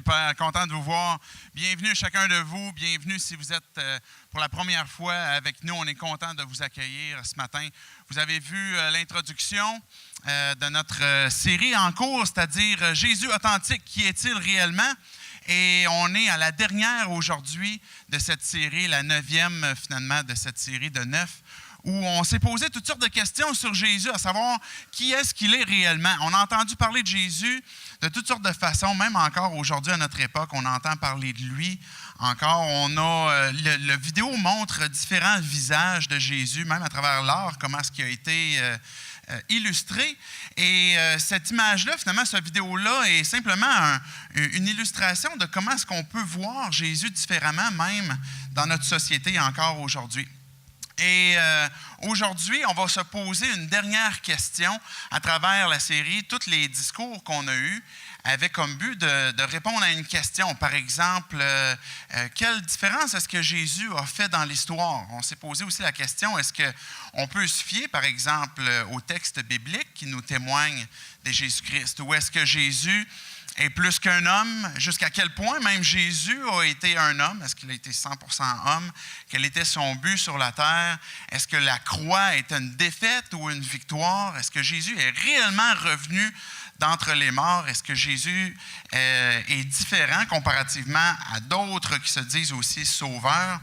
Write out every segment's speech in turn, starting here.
Super, content de vous voir. Bienvenue chacun de vous. Bienvenue si vous êtes pour la première fois avec nous. On est content de vous accueillir ce matin. Vous avez vu l'introduction de notre série en cours, c'est-à-dire Jésus authentique, qui est-il réellement? Et on est à la dernière aujourd'hui de cette série, la 9e finalement de cette série de 9, où on s'est posé toutes sortes de questions sur Jésus, à savoir qui est-ce qu'il est réellement. On a entendu parler de Jésus de toutes sortes de façons, même encore aujourd'hui à notre époque, on entend parler de lui. Encore, le vidéo montre différents visages de Jésus, même à travers l'art, comment est-ce qu'il a été illustré. Et cette image-là, finalement, cette vidéo-là est simplement une illustration de comment est-ce qu'on peut voir Jésus différemment, même dans notre société encore aujourd'hui. Et aujourd'hui, on va se poser une dernière question à travers la série. Tous les discours qu'on a eus avaient comme but de répondre à une question. Par exemple, quelle différence est-ce que Jésus a fait dans l'histoire? On s'est posé aussi la question, est-ce qu'on peut se fier, par exemple, au texte biblique qui nous témoigne de Jésus-Christ? Ou est-ce que Jésus est plus qu'un homme? Jusqu'à quel point même Jésus a été un homme? Est-ce qu'il a été 100% homme? Quel était son but sur la terre? Est-ce que la croix est une défaite ou une victoire? Est-ce que Jésus est réellement revenu d'entre les morts? Est-ce que Jésus est différent comparativement à d'autres qui se disent aussi sauveurs?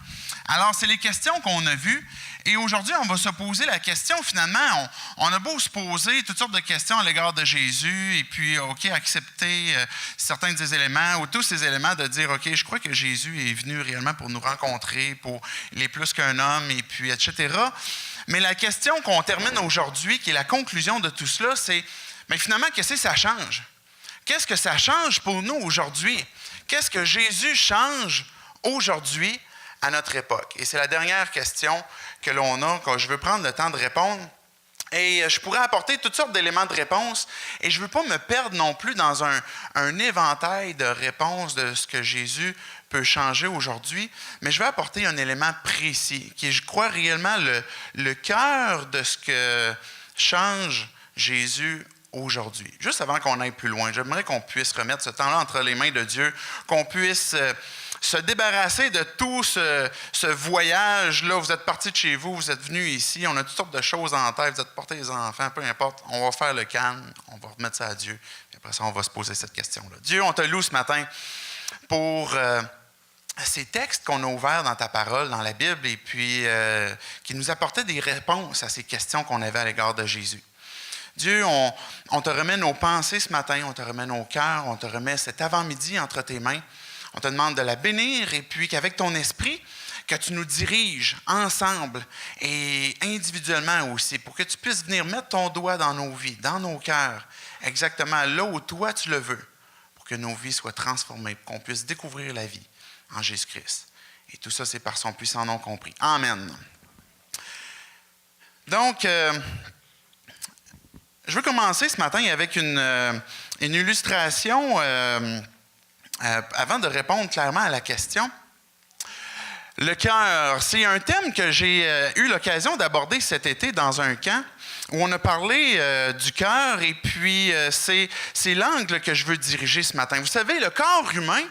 Alors, c'est les questions qu'on a vues. Et aujourd'hui, on va se poser la question, finalement, on a beau se poser toutes sortes de questions à l'égard de Jésus et puis, OK, accepter certains des éléments ou tous ces éléments de dire, OK, je crois que Jésus est venu réellement pour nous rencontrer, pour il est plus qu'un homme et puis, etc. Mais la question qu'on termine aujourd'hui, qui est la conclusion de tout cela, c'est, mais finalement, qu'est-ce que ça change? Qu'est-ce que ça change pour nous aujourd'hui? Qu'est-ce que Jésus change aujourd'hui à notre époque? Et c'est la dernière question que l'on a, que je veux prendre le temps de répondre. Et je pourrais apporter toutes sortes d'éléments de réponse et je ne veux pas me perdre non plus dans un éventail de réponses de ce que Jésus peut changer aujourd'hui, mais je vais apporter un élément précis qui est, je crois, réellement le cœur de ce que change Jésus aujourd'hui. Juste avant qu'on aille plus loin, j'aimerais qu'on puisse remettre ce temps-là entre les mains de Dieu, qu'on puisse se débarrasser de tout ce voyage-là. Vous êtes partis de chez vous, vous êtes venus ici, on a toutes sortes de choses en tête, vous êtes portés les enfants, peu importe, on va faire le calme, on va remettre ça à Dieu, et après ça, on va se poser cette question-là. Dieu, on te loue ce matin pour ces textes qu'on a ouverts dans ta parole, dans la Bible, et puis qui nous apportaient des réponses à ces questions qu'on avait à l'égard de Jésus. Dieu, on te remet nos pensées ce matin, on te remet nos cœurs, on te remet cet avant-midi entre tes mains. On te demande de la bénir et puis qu'avec ton esprit, que tu nous diriges ensemble et individuellement aussi pour que tu puisses venir mettre ton doigt dans nos vies, dans nos cœurs, exactement là où toi tu le veux, pour que nos vies soient transformées, pour qu'on puisse découvrir la vie en Jésus-Christ. Et tout ça, c'est par son puissant nom compris. Amen. Donc, je veux commencer ce matin avec une illustration avant de répondre clairement à la question. Le cœur, c'est un thème que j'ai eu l'occasion d'aborder cet été dans un camp où on a parlé du cœur et puis c'est l'angle que je veux diriger ce matin. Vous savez, le corps humain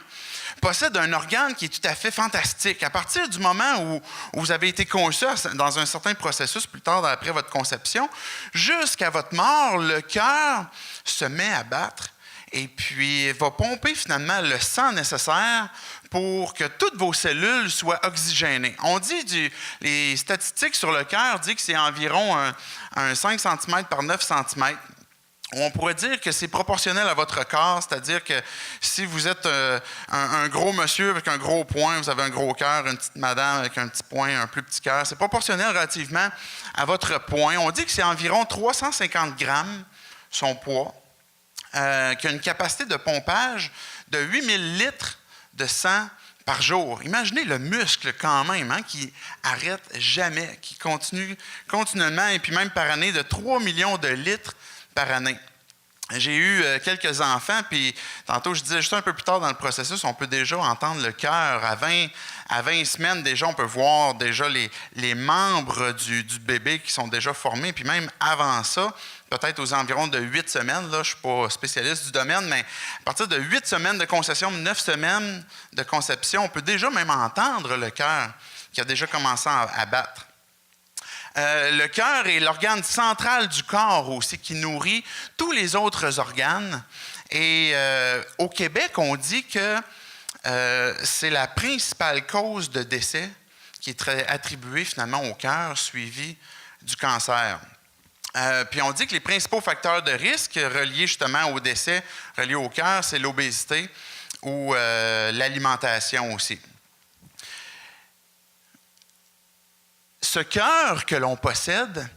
possède un organe qui est tout à fait fantastique. À partir du moment où vous avez été conçu dans un certain processus, plus tard après votre conception, jusqu'à votre mort, le cœur se met à battre et puis va pomper finalement le sang nécessaire pour que toutes vos cellules soient oxygénées. On dit, les statistiques sur le cœur disent que c'est environ un 5 cm par 9 cm. On pourrait dire que c'est proportionnel à votre corps, c'est-à-dire que si vous êtes un gros monsieur avec un gros poing, vous avez un gros cœur, une petite madame avec un petit poing, un plus petit cœur, c'est proportionnel relativement à votre poing. On dit que c'est environ 350 grammes, son poids, qui a une capacité de pompage de 8000 litres de sang par jour. Imaginez le muscle quand même, hein, qui n'arrête jamais, qui continue continuellement, et puis même par année, de 3 millions de litres par année. J'ai eu quelques enfants, puis tantôt, je disais juste un peu plus tard dans le processus, on peut déjà entendre le cœur. À 20 semaines, déjà, on peut voir déjà les membres du bébé qui sont déjà formés. Puis même avant ça, peut-être aux environs de 8 semaines, là, je ne suis pas spécialiste du domaine, mais à partir de 8 semaines de conception, 9 semaines de conception, on peut déjà même entendre le cœur qui a déjà commencé à battre. Le cœur est l'organe central du corps aussi, qui nourrit tous les autres organes. Et au Québec, on dit que c'est la principale cause de décès qui est attribuée finalement au cœur, suivi du cancer. Puis on dit que les principaux facteurs de risque reliés justement au décès, reliés au cœur, c'est l'obésité ou l'alimentation aussi. Ce cœur que l'on possède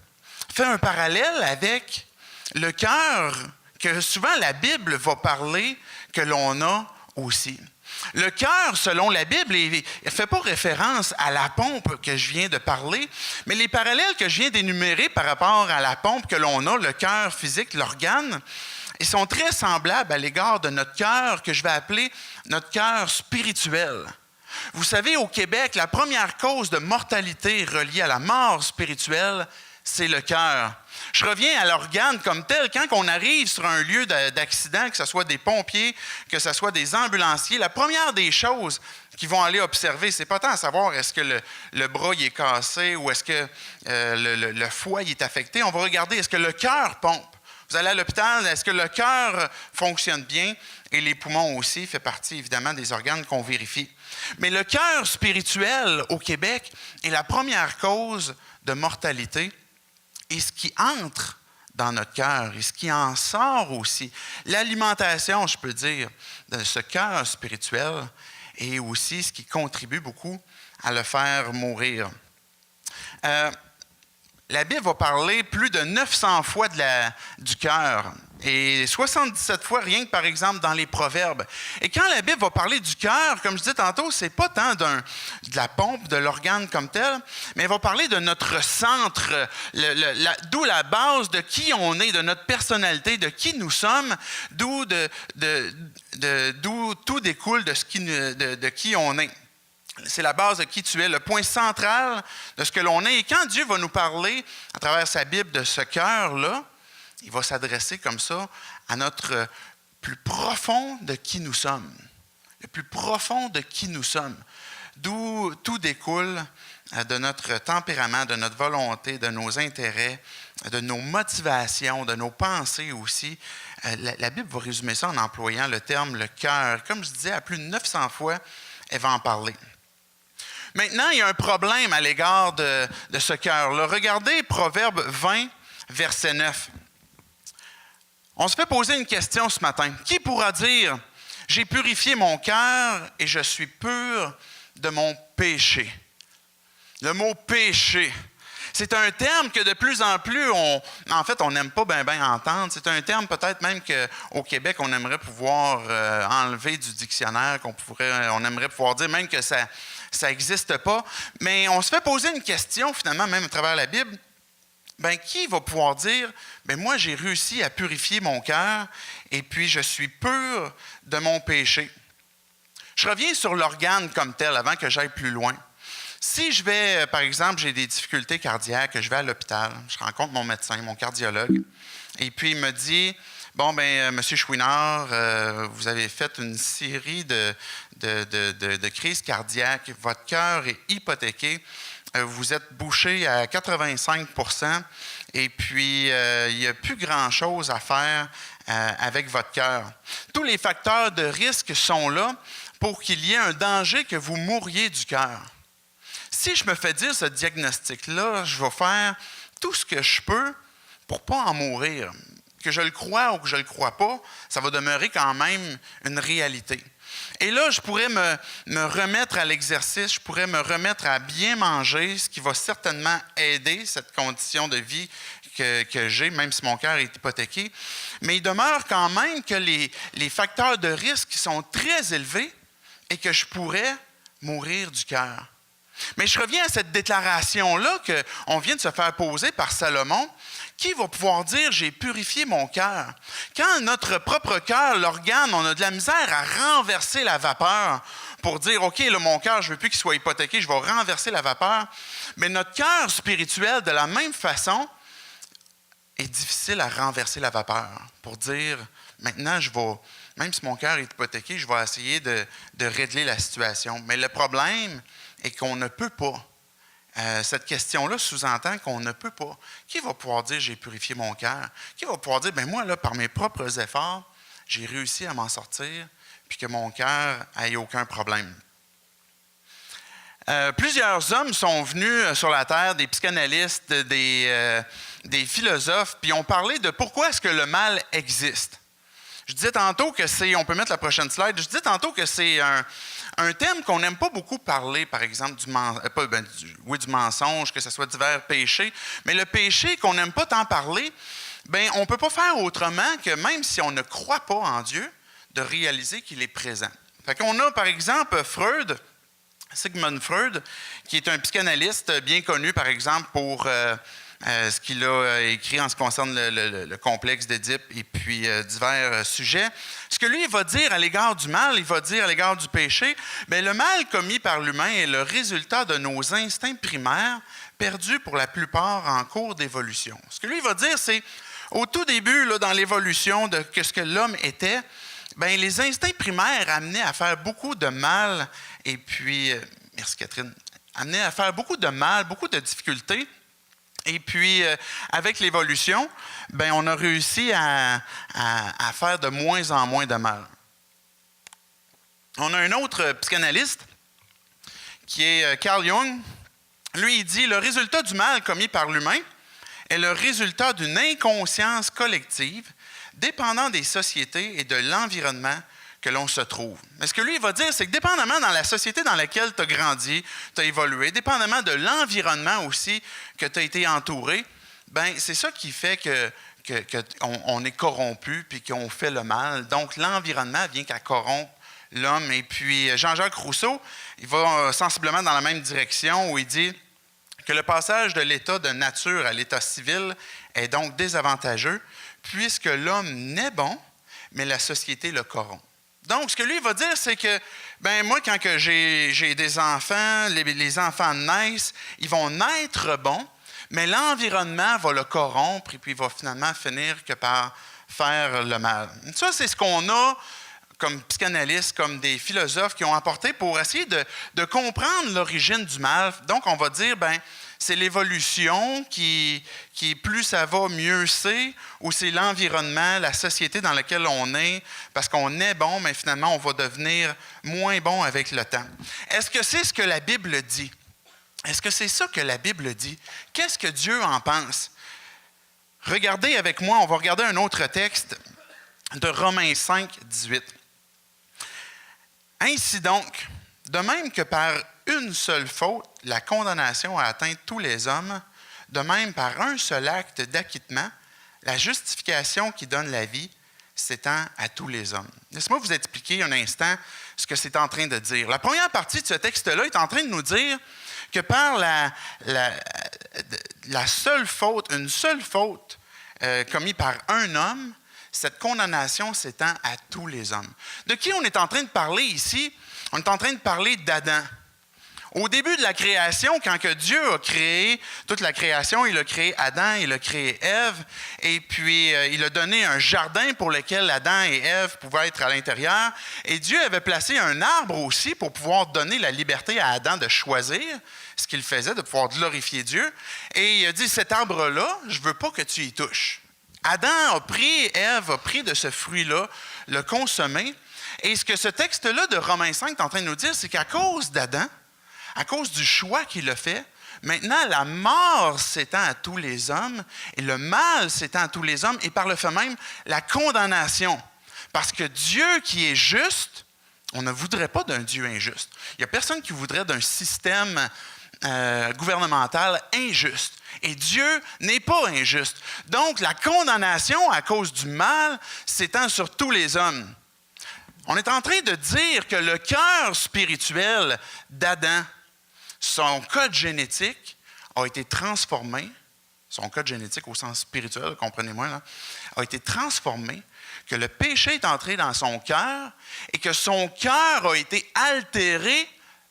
fait un parallèle avec le cœur que souvent la Bible va parler que l'on a aussi. Le cœur, selon la Bible, il ne fait pas référence à la pompe que je viens de parler, mais les parallèles que je viens d'énumérer par rapport à la pompe que l'on a, le cœur physique, l'organe, ils sont très semblables à l'égard de notre cœur que je vais appeler notre cœur spirituel. Vous savez, au Québec, la première cause de mortalité reliée à la mort spirituelle, c'est le cœur. Je reviens à l'organe comme tel. Quand on arrive sur un lieu d'accident, que ce soit des pompiers, que ce soit des ambulanciers, la première des choses qu'ils vont aller observer, c'est pas tant à savoir est-ce que le bras il est cassé ou est-ce que le foie il est affecté. On va regarder est-ce que le cœur pompe. Vous allez à l'hôpital, est-ce que le cœur fonctionne bien? Et les poumons aussi, fait partie évidemment des organes qu'on vérifie. Mais le cœur spirituel au Québec est la première cause de mortalité. Et ce qui entre dans notre cœur et ce qui en sort aussi, l'alimentation, je peux dire, de ce cœur spirituel est aussi ce qui contribue beaucoup à le faire mourir. La Bible va parler plus de 900 fois du cœur et 77 fois rien que par exemple dans les Proverbes. Et quand la Bible va parler du cœur, comme je disais tantôt, c'est pas tant de la pompe, de l'organe comme tel, mais elle va parler de notre centre, d'où la base de qui on est, de notre personnalité, de qui nous sommes, d'où tout découle de qui on est. C'est la base de qui tu es, le point central de ce que l'on est. Et quand Dieu va nous parler, à travers sa Bible, de ce cœur-là, il va s'adresser comme ça à notre plus profond de qui nous sommes. Le plus profond de qui nous sommes. D'où tout découle de notre tempérament, de notre volonté, de nos intérêts, de nos motivations, de nos pensées aussi. La Bible va résumer ça en employant le terme « le cœur ». Comme je disais, à plus de 900 fois, elle va en parler. Maintenant, il y a un problème à l'égard de ce cœur-là. Regardez Proverbe 20, verset 9. On se fait poser une question ce matin. Qui pourra dire « J'ai purifié mon cœur et je suis pur de mon péché ». Le mot « péché », c'est un terme que de plus en plus, on n'aime pas bien entendre. C'est un terme peut-être même qu'au Québec, on aimerait pouvoir enlever du dictionnaire, on aimerait pouvoir dire même que ça n'existe pas. Mais on se fait poser une question, finalement, même à travers la Bible. Bien, qui va pouvoir dire, bien, moi, j'ai réussi à purifier mon cœur et puis je suis pur de mon péché. Je reviens sur l'organe comme tel avant que j'aille plus loin. Si je vais, par exemple, j'ai des difficultés cardiaques, je vais à l'hôpital, je rencontre mon médecin, mon cardiologue, et puis il me dit, bon, bien, M. Chouinard, vous avez fait une série de crises cardiaques, votre cœur est hypothéqué, vous êtes bouché à 85 % et puis il n'y a plus grand-chose à faire avec votre cœur. Tous les facteurs de risque sont là pour qu'il y ait un danger que vous mouriez du cœur. Si je me fais dire ce diagnostic-là, je vais faire tout ce que je peux pour ne pas en mourir. Que je le croie ou que je ne le croie pas, ça va demeurer quand même une réalité. Et là, je pourrais me remettre à l'exercice, je pourrais me remettre à bien manger, ce qui va certainement aider cette condition de vie que j'ai, même si mon cœur est hypothéqué. Mais il demeure quand même que les facteurs de risque sont très élevés et que je pourrais mourir du cœur. Mais je reviens à cette déclaration-là qu'on vient de se faire poser par Salomon. Qui va pouvoir dire « j'ai purifié mon cœur » quand notre propre cœur, l'organe, on a de la misère à renverser la vapeur pour dire « OK, là, mon cœur, je ne veux plus qu'il soit hypothéqué, je vais renverser la vapeur ». Mais notre cœur spirituel, de la même façon, est difficile à renverser la vapeur pour dire « maintenant, même si mon cœur est hypothéqué, je vais essayer de régler la situation ». Mais le problème est qu'on ne peut pas. Cette question-là sous-entend qu'on ne peut pas. Qui va pouvoir dire « j'ai purifié mon cœur » ? Qui va pouvoir dire « moi, là, par mes propres efforts, j'ai réussi à m'en sortir, puis que mon cœur n'ait aucun problème ». Plusieurs hommes sont venus sur la terre, des psychanalystes, des philosophes, puis ont parlé de pourquoi est-ce que le mal existe. Je disais tantôt que c'est, on peut mettre la prochaine slide, je disais tantôt que c'est un thème qu'on n'aime pas beaucoup parler, par exemple, du mensonge, que ce soit divers péchés, mais le péché qu'on n'aime pas tant parler, on ne peut pas faire autrement que même si on ne croit pas en Dieu, de réaliser qu'il est présent. Fait qu'on a, par exemple, Sigmund Freud, qui est un psychanalyste bien connu, par exemple, pour ce qu'il a écrit en ce qui concerne le complexe d'Édipe et puis divers sujets. Ce que lui, il va dire à l'égard du mal, il va dire à l'égard du péché, le mal commis par l'humain est le résultat de nos instincts primaires perdus pour la plupart en cours d'évolution. Ce que lui, il va dire, c'est au tout début, là, dans l'évolution de ce que l'homme était, les instincts primaires amenaient à faire beaucoup de mal et puis, merci Catherine, amenaient à faire beaucoup de mal, beaucoup de difficultés. Et puis, avec l'évolution, on a réussi à faire de moins en moins de mal. On a un autre psychanalyste qui est Carl Jung. Lui, il dit « Le résultat du mal commis par l'humain est le résultat d'une inconscience collective dépendant des sociétés et de l'environnement que l'on se trouve. » Mais ce que lui, il va dire, c'est que dépendamment dans la société dans laquelle tu as grandi, tu as évolué, dépendamment de l'environnement aussi que tu as été entouré, c'est ça qui fait qu'on est corrompu puis qu'on fait le mal. Donc, l'environnement vient qu'à corrompre l'homme. Et puis, Jean-Jacques Rousseau, il va sensiblement dans la même direction où il dit que le passage de l'état de nature à l'état civil est donc désavantageux puisque l'homme naît bon, mais la société le corrompt. Donc, ce que lui va dire, c'est que, moi, quand que j'ai des enfants, les enfants naissent, ils vont naître bons, mais l'environnement va le corrompre et puis il va finalement finir que par faire le mal. Ça, c'est ce qu'on a comme psychanalystes, comme des philosophes qui ont apporté pour essayer de comprendre l'origine du mal. Donc, on va dire, c'est l'évolution qui plus ça va, mieux c'est, ou c'est l'environnement, la société dans laquelle on est, parce qu'on est bon, mais finalement, on va devenir moins bon avec le temps. Est-ce que c'est ce que la Bible dit? Est-ce que c'est ça que la Bible dit? Qu'est-ce que Dieu en pense? Regardez avec moi, on va regarder un autre texte de Romains 5, 18. Ainsi donc, de même que par une seule faute, la condamnation a atteint tous les hommes, de même par un seul acte d'acquittement, la justification qui donne la vie s'étend à tous les hommes. Laissez-moi vous expliquer un instant ce que c'est en train de dire. La première partie de ce texte-là est en train de nous dire que par la seule faute, une seule faute commise par un homme, cette condamnation s'étend à tous les hommes. De qui on est en train de parler ici? On est en train de parler d'Adam. Au début de la création, quand que Dieu a créé toute la création, il a créé Adam, il a créé Ève, et puis il a donné un jardin pour lequel Adam et Ève pouvaient être à l'intérieur. Et Dieu avait placé un arbre aussi pour pouvoir donner la liberté à Adam de choisir ce qu'il faisait, de pouvoir glorifier Dieu. Et il a dit, cet arbre-là, je ne veux pas que tu y touches. Adam a pris, Ève a pris de ce fruit-là, le consommé. Et ce que ce texte-là de Romains 5 est en train de nous dire, c'est qu'à cause d'Adam, à cause du choix qu'il a fait, maintenant la mort s'étend à tous les hommes et le mal s'étend à tous les hommes et par le fait même, la condamnation. Parce que Dieu qui est juste, on ne voudrait pas d'un Dieu injuste. Il n'y a personne qui voudrait d'un système gouvernemental injuste. Et Dieu n'est pas injuste. Donc, la condamnation à cause du mal s'étend sur tous les hommes. On est en train de dire que le cœur spirituel d'Adam, son code génétique a été transformé, son code génétique au sens spirituel, comprenez-moi, là, a été transformé, que le péché est entré dans son cœur et que son cœur a été altéré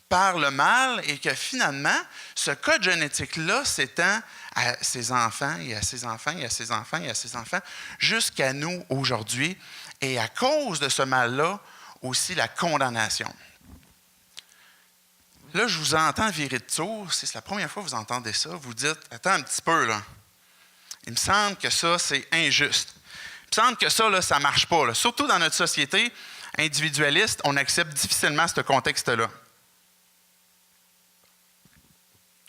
par le mal et que finalement, ce code génétique-là s'étend à ses enfants et à ses enfants et à ses enfants et à ses enfants jusqu'à nous aujourd'hui. Et à cause de ce mal-là, aussi la condamnation. Là, je vous entends virer de tour. Si c'est la première fois que vous entendez ça, vous dites, attends un petit peu, là. Il me semble que ça, c'est injuste. Il me semble que ça, là, ça ne marche pas. Là. Surtout dans notre société individualiste, on accepte difficilement ce contexte-là.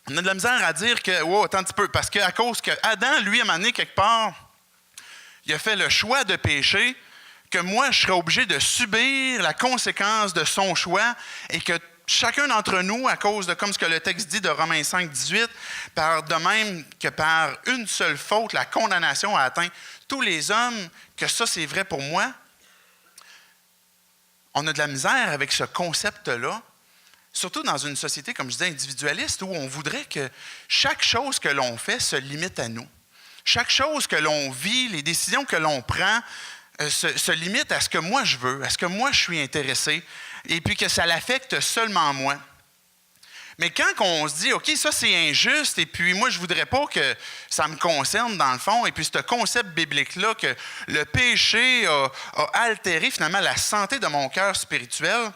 On a de la misère à dire que, wow, attends un petit peu, parce qu'à cause que Adam, lui, à un moment donné, quelque part, il a fait le choix de pécher, que moi, je serais obligé de subir la conséquence de son choix et que chacun d'entre nous, à cause de, comme ce que le texte dit de Romains 5, 18, de même que par une seule faute, la condamnation a atteint tous les hommes, que ça, c'est vrai pour moi. On a de la misère avec ce concept-là, surtout dans une société, comme je disais, individualiste, où on voudrait que chaque chose que l'on fait se limite à nous. Chaque chose que l'on vit, les décisions que l'on prend, se limite à ce que moi je veux, à ce que moi je suis intéressé, et puis que ça l'affecte seulement moi. Mais quand on se dit, OK, ça c'est injuste, et puis moi je ne voudrais pas que ça me concerne dans le fond, et puis ce concept biblique-là, que le péché a altéré finalement la santé de mon cœur spirituel,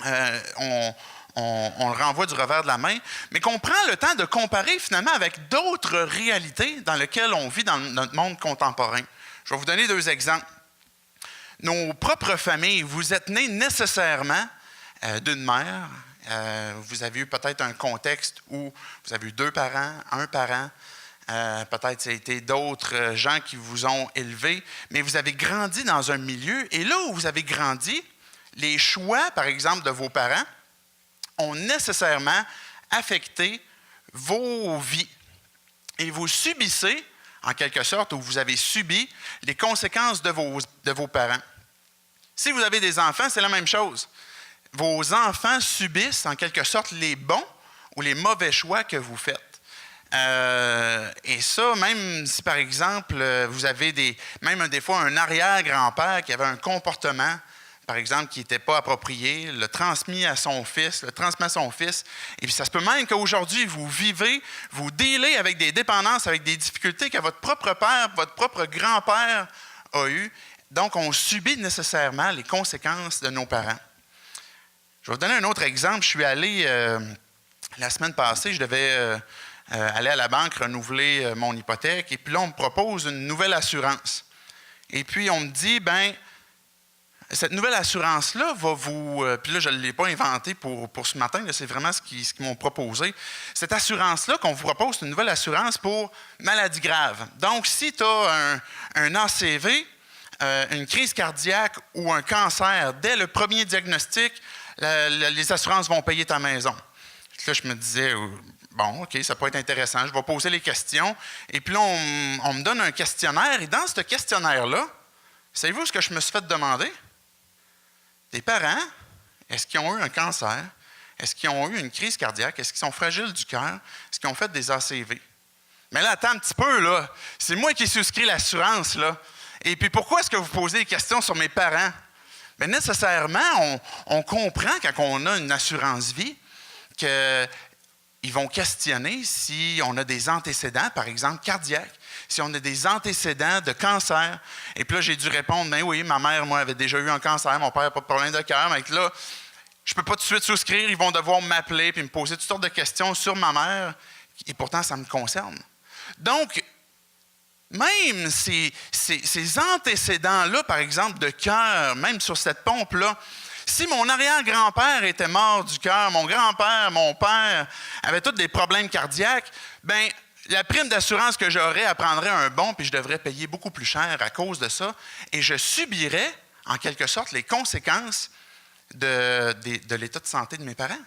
on le renvoie du revers de la main, mais qu'on prend le temps de comparer finalement avec d'autres réalités dans lesquelles on vit dans notre monde contemporain. Je vais vous donner 2 exemples. Nos propres familles, vous êtes nés nécessairement d'une mère. Vous avez eu peut-être un contexte où vous avez eu 2 parents, un parent. Peut-être ça a été d'autres gens qui vous ont élevés, mais vous avez grandi dans un milieu. Et là où vous avez grandi, les choix, par exemple, de vos parents ont nécessairement affecté vos vies. Et vous subissez, en quelque sorte, ou vous avez subi les conséquences de vos parents. Si vous avez des enfants, c'est la même chose. Vos enfants subissent, en quelque sorte, les bons ou les mauvais choix que vous faites. Et ça, même si, par exemple, vous avez même des fois un arrière-grand-père qui avait un comportement, par exemple, qui n'était pas approprié, le transmis à son fils, et puis ça se peut même qu'aujourd'hui, vous vivez, vous dealez avec des dépendances, avec des difficultés que votre propre père, votre propre grand-père a eues. Donc, on subit nécessairement les conséquences de nos parents. Je vais vous donner un autre exemple. Je suis allé, la semaine passée, je devais aller à la banque renouveler mon hypothèque, et puis là, on me propose une nouvelle assurance. Et puis, on me dit, cette nouvelle assurance-là va vous... puis là, je ne l'ai pas inventée pour ce matin, là, c'est vraiment ce qu'ils m'ont proposé. Cette assurance-là qu'on vous propose, c'est une nouvelle assurance pour maladie grave. Donc, si tu as un ACV, une crise cardiaque ou un cancer, dès le premier diagnostic, les assurances vont payer ta maison. Là, je me disais, bon, OK, ça peut être intéressant, je vais poser les questions. Et puis là, on me donne un questionnaire. Et dans ce questionnaire-là, savez-vous ce que je me suis fait demander? Tes parents, est-ce qu'ils ont eu un cancer? Est-ce qu'ils ont eu une crise cardiaque? Est-ce qu'ils sont fragiles du cœur? Est-ce qu'ils ont fait des ACV? Mais là, attends un petit peu, là. C'est moi qui ai souscrit l'assurance, là. Et puis, pourquoi est-ce que vous posez des questions sur mes parents? Bien, nécessairement, on comprend quand on a une assurance vie qu'ils vont questionner si on a des antécédents, par exemple, cardiaques, si on a des antécédents de cancer. Et puis là, j'ai dû répondre, bien oui, ma mère, moi, avait déjà eu un cancer, mon père n'a pas de problème de cœur. Mais là, je ne peux pas tout de suite souscrire, ils vont devoir m'appeler et me poser toutes sortes de questions sur ma mère, et pourtant, ça me concerne. Donc, même ces antécédents-là, par exemple, de cœur, même sur cette pompe-là, si mon arrière-grand-père était mort du cœur, mon grand-père, mon père avaient tous des problèmes cardiaques, bien, la prime d'assurance que j'aurais, elle prendrait un bon, puis je devrais payer beaucoup plus cher à cause de ça, et je subirais, en quelque sorte, les conséquences de l'état de santé de mes parents.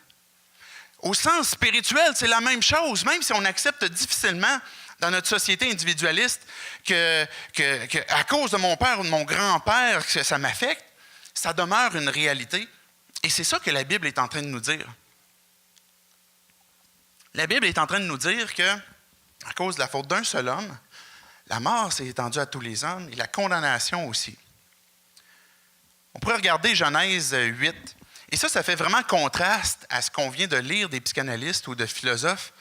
Au sens spirituel, c'est la même chose, même si on accepte difficilement dans notre société individualiste que à cause de mon père ou de mon grand-père que ça m'affecte, ça demeure une réalité. Et c'est ça que la Bible est en train de nous dire. La Bible est en train de nous dire que, à cause de la faute d'un seul homme, la mort s'est étendue à tous les hommes et la condamnation aussi. On pourrait regarder Genèse 8. Et ça fait vraiment contraste à ce qu'on vient de lire des psychanalystes ou de philosophes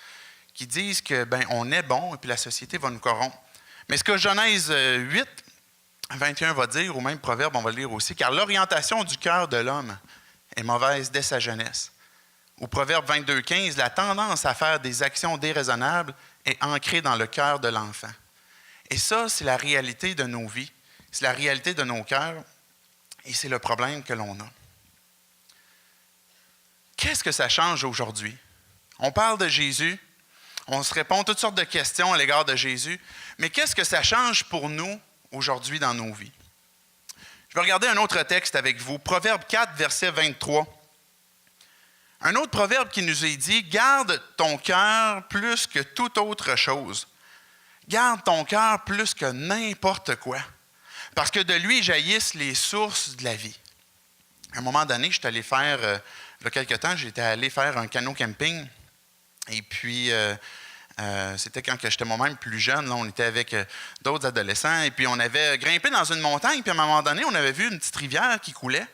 qui disent que on est bon et puis la société va nous corrompre. Mais ce que Genèse 8, 21 va dire, ou même Proverbe, on va le lire aussi, car l'orientation du cœur de l'homme est mauvaise dès sa jeunesse. Au Proverbe 22, 15, la tendance à faire des actions déraisonnables est ancrée dans le cœur de l'enfant. Et ça, c'est la réalité de nos vies, c'est la réalité de nos cœurs, et c'est le problème que l'on a. Qu'est-ce que ça change aujourd'hui? On parle de Jésus, on se répond toutes sortes de questions à l'égard de Jésus, mais qu'est-ce que ça change pour nous aujourd'hui dans nos vies? Je vais regarder un autre texte avec vous, Proverbe 4, verset 23. Un autre proverbe qui nous est dit, « Garde ton cœur plus que toute autre chose. Garde ton cœur plus que n'importe quoi, parce que de lui jaillissent les sources de la vie. » À un moment donné, j'étais allé faire, il y a quelques temps, j'étais allé faire un canot camping. Et puis, c'était quand j'étais moi-même plus jeune. Là, on était avec d'autres adolescents. Et puis, on avait grimpé dans une montagne. Puis, à un moment donné, on avait vu une petite rivière qui coulait,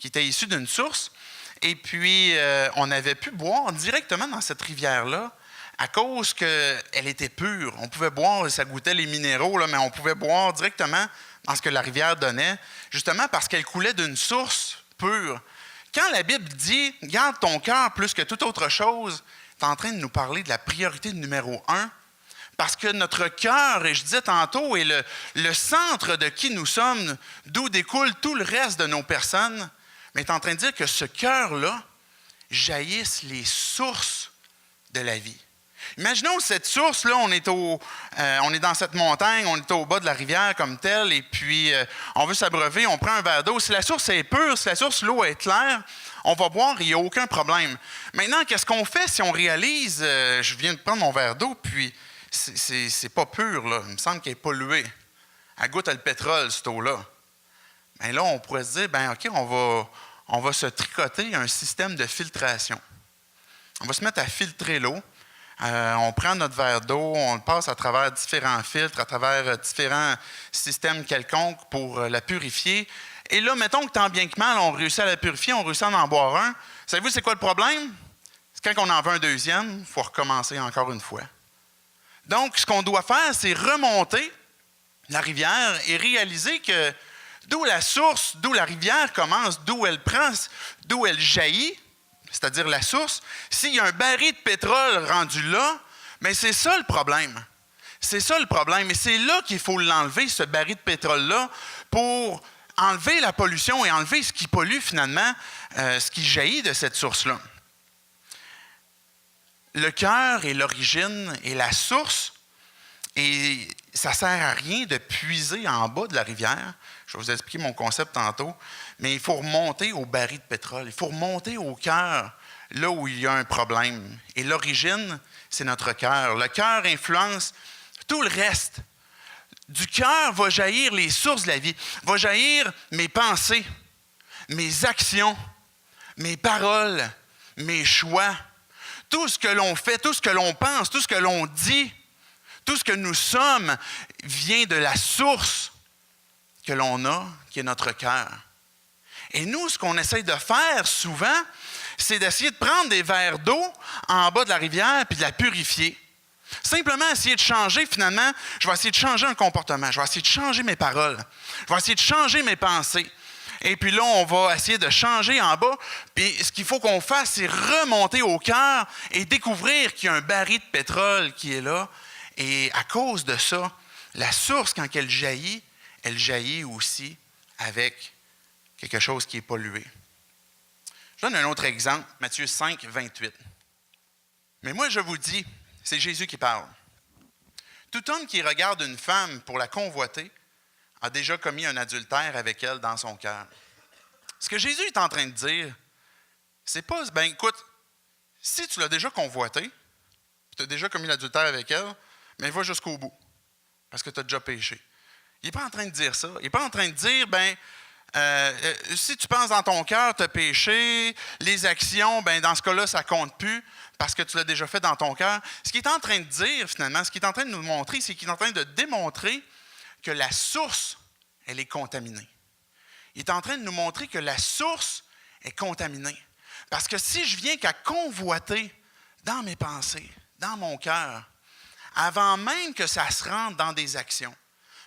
qui était issue d'une source. Et puis, on avait pu boire directement dans cette rivière-là à cause qu'elle était pure. On pouvait boire, ça goûtait les minéraux, là, mais on pouvait boire directement dans ce que la rivière donnait, justement parce qu'elle coulait d'une source pure. Quand la Bible dit « Garde ton cœur plus que toute autre chose », c'est en train de nous parler de la priorité numéro 1, parce que notre cœur, et je disais tantôt, est le centre de qui nous sommes, d'où découle tout le reste de nos personnes, mais est en train de dire que ce cœur-là jaillissent les sources de la vie. Imaginons cette source-là, on est dans cette montagne, on est au bas de la rivière comme telle, et puis on veut s'abreuver, on prend un verre d'eau. Si la source est pure, si la source, l'eau est claire, on va boire, il n'y a aucun problème. Maintenant, qu'est-ce qu'on fait si on réalise, je viens de prendre mon verre d'eau, puis c'est pas pur, là. Il me semble qu'elle est polluée. Elle goûte à le pétrole, cette eau-là. Bien là, on pourrait se dire, OK, on va se tricoter un système de filtration. On va se mettre à filtrer l'eau. On prend notre verre d'eau, on le passe à travers différents filtres, à travers différents systèmes quelconques pour la purifier. Et là, mettons que tant bien que mal, on réussit à la purifier, on réussit à en boire un. Savez-vous c'est quoi le problème? C'est quand on en veut un deuxième, il faut recommencer encore une fois. Donc, ce qu'on doit faire, c'est remonter la rivière et réaliser que d'où la source, d'où la rivière commence, d'où elle prend, d'où elle jaillit, c'est-à-dire la source, s'il y a un baril de pétrole rendu là, bien c'est ça le problème. C'est ça le problème. Et c'est là qu'il faut l'enlever, ce baril de pétrole-là, pour enlever la pollution et enlever ce qui pollue finalement, ce qui jaillit de cette source-là. Le cœur est l'origine et la source, et ça ne sert à rien de puiser en bas de la rivière. Je vais vous expliquer mon concept tantôt, mais il faut remonter au baril de pétrole, il faut remonter au cœur, là où il y a un problème. Et l'origine, c'est notre cœur. Le cœur influence tout le reste. Du cœur va jaillir les sources de la vie, va jaillir mes pensées, mes actions, mes paroles, mes choix. Tout ce que l'on fait, tout ce que l'on pense, tout ce que l'on dit, tout ce que nous sommes vient de la source que l'on a, qui est notre cœur. Et nous, ce qu'on essaie de faire souvent, c'est d'essayer de prendre des verres d'eau en bas de la rivière puis de la purifier. Simplement essayer de changer, finalement, je vais essayer de changer un comportement, je vais essayer de changer mes paroles, je vais essayer de changer mes pensées. Et puis là, on va essayer de changer en bas. Puis ce qu'il faut qu'on fasse, c'est remonter au cœur et découvrir qu'il y a un baril de pétrole qui est là. Et à cause de ça, la source, quand elle jaillit aussi avec quelque chose qui est pollué. Je donne un autre exemple, Matthieu 5, 28. Mais moi, je vous dis, c'est Jésus qui parle. Tout homme qui regarde une femme pour la convoiter a déjà commis un adultère avec elle dans son cœur. Ce que Jésus est en train de dire, c'est pas, écoute, si tu l'as déjà convoité, tu as déjà commis l'adultère avec elle, mais va jusqu'au bout, parce que tu as déjà péché. Il n'est pas en train de dire ça. Il n'est pas en train de dire, si tu penses dans ton cœur, tu as péché, les actions, dans ce cas-là, ça ne compte plus. parce que tu l'as déjà fait dans ton cœur. Ce qu'il est en train de dire, finalement, ce qu'il est en train de nous montrer, c'est qu'il est en train de démontrer que la source, elle est contaminée. Il est en train de nous montrer que la source est contaminée. Parce que si je viens qu'à convoiter dans mes pensées, dans mon cœur, avant même que ça se rende dans des actions,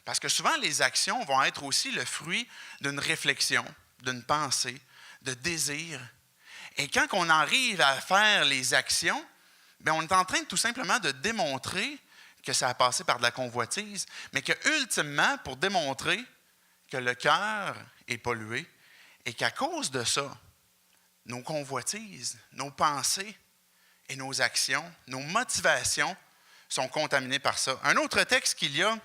parce que souvent les actions vont être aussi le fruit d'une réflexion, d'une pensée, de désir. Et quand on arrive à faire les actions, bien, on est en train tout simplement de démontrer que ça a passé par de la convoitise, mais que ultimement, pour démontrer que le cœur est pollué et qu'à cause de ça, nos convoitises, nos pensées et nos actions, nos motivations sont contaminées par ça. Un autre texte qu'il y a,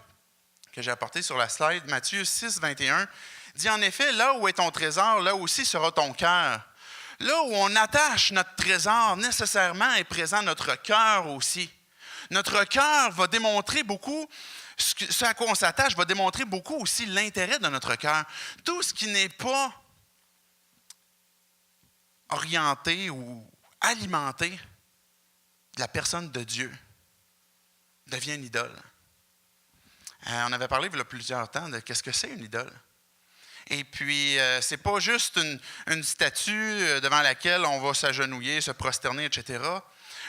que j'ai apporté sur la slide, Matthieu 6, 21, dit en effet, là où est ton trésor, là aussi sera ton cœur. Là où on attache notre trésor, nécessairement est présent notre cœur aussi. Notre cœur va démontrer beaucoup, ce à quoi on s'attache va démontrer beaucoup aussi l'intérêt de notre cœur. Tout ce qui n'est pas orienté ou alimenté de la personne de Dieu devient une idole. On avait parlé il y a plusieurs temps de qu'est-ce que c'est une idole. Et puis, ce n'est pas juste une statue devant laquelle on va s'agenouiller, se prosterner, etc.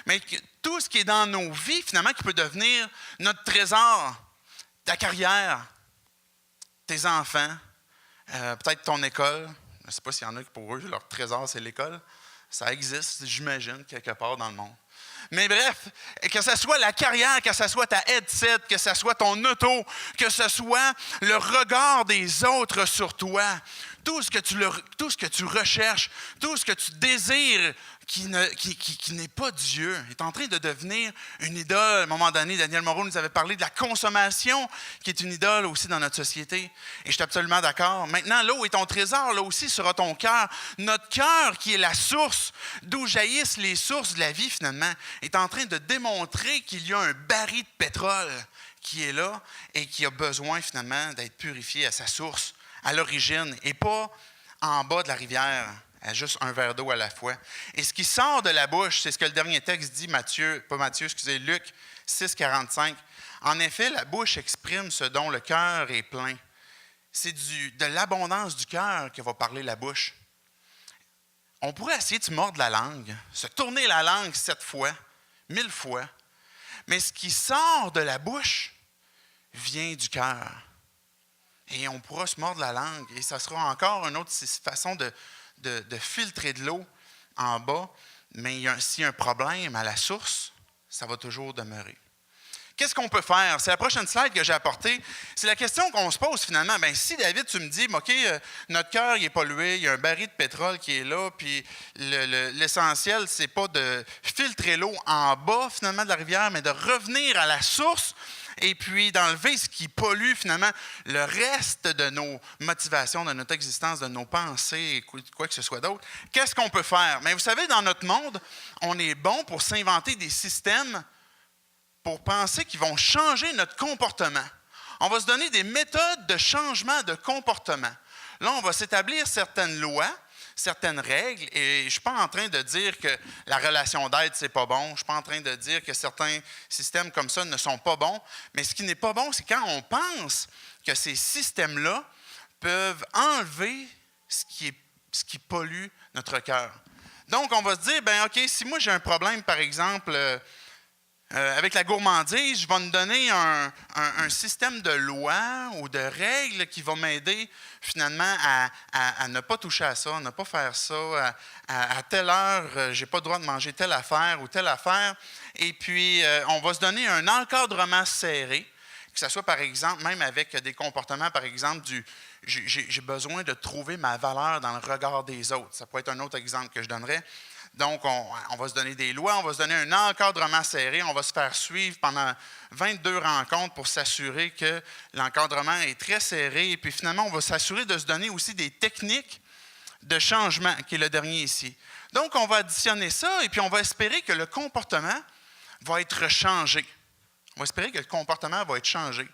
Mais tout ce qui est dans nos vies, finalement, qui peut devenir notre trésor, ta carrière, tes enfants, peut-être ton école. Je ne sais pas s'il y en a qui, pour eux, leur trésor, c'est l'école. Ça existe, j'imagine, quelque part dans le monde. Mais bref, que ce soit la carrière, que ce soit ta headset, que ce soit ton auto, que ce soit le regard des autres sur toi, tout ce que tu recherches, tout ce que tu désires qui n'est pas Dieu, est en train de devenir une idole. À un moment donné, Daniel Moreau nous avait parlé de la consommation, qui est une idole aussi dans notre société. Et je suis absolument d'accord. Maintenant, là où est ton trésor, là aussi sera ton cœur. Notre cœur, qui est la source, d'où jaillissent les sources de la vie finalement, est en train de démontrer qu'il y a un baril de pétrole qui est là et qui a besoin finalement d'être purifié à sa source, à l'origine, et pas en bas de la rivière, à juste un verre d'eau à la fois. Et ce qui sort de la bouche, c'est ce que le dernier texte dit, Luc 6, 45. En effet, la bouche exprime ce dont le cœur est plein. C'est de l'abondance du cœur que va parler la bouche. On pourrait essayer de se mordre la langue, se tourner la langue 7 fois, 1000 fois, mais ce qui sort de la bouche vient du cœur. Et on pourra se mordre la langue, et ça sera encore une autre façon de filtrer de l'eau en bas, mais s'il y a un problème à la source, ça va toujours demeurer. Qu'est-ce qu'on peut faire? C'est la prochaine slide que j'ai apportée. C'est la question qu'on se pose finalement. Bien, si David, tu me dis, OK, notre cœur il est pollué, il y a un baril de pétrole qui est là, puis l'essentiel, c'est pas de filtrer l'eau en bas finalement de la rivière, mais de revenir à la source et puis d'enlever ce qui pollue finalement le reste de nos motivations, de notre existence, de nos pensées, quoi que ce soit d'autre. Qu'est-ce qu'on peut faire? Mais vous savez, dans notre monde, on est bon pour s'inventer des systèmes pour penser qu'ils vont changer notre comportement. On va se donner des méthodes de changement de comportement. Là, on va s'établir certaines lois, certaines règles, et je ne suis pas en train de dire que la relation d'aide, c'est pas bon. Je ne suis pas en train de dire que certains systèmes comme ça ne sont pas bons. Mais ce qui n'est pas bon, c'est quand on pense que ces systèmes-là peuvent enlever ce qui pollue notre cœur. Donc, on va se dire, bien, OK, si moi j'ai un problème, par exemple, avec la gourmandise, je vais me donner un système de lois ou de règles qui va m'aider finalement à ne pas toucher à ça, à ne pas faire ça. À telle heure, je n'ai pas le droit de manger telle affaire ou telle affaire. Et puis, on va se donner un encadrement serré, que ce soit par exemple, même avec des comportements, par exemple, j'ai besoin de trouver ma valeur dans le regard des autres. Ça pourrait être un autre exemple que je donnerais. Donc, on va se donner des lois, on va se donner un encadrement serré, on va se faire suivre pendant 22 rencontres pour s'assurer que l'encadrement est très serré. Et puis finalement, on va s'assurer de se donner aussi des techniques de changement, qui est le dernier ici. Donc, on va additionner ça et puis on va espérer que le comportement va être changé. On va espérer que le comportement va être changé.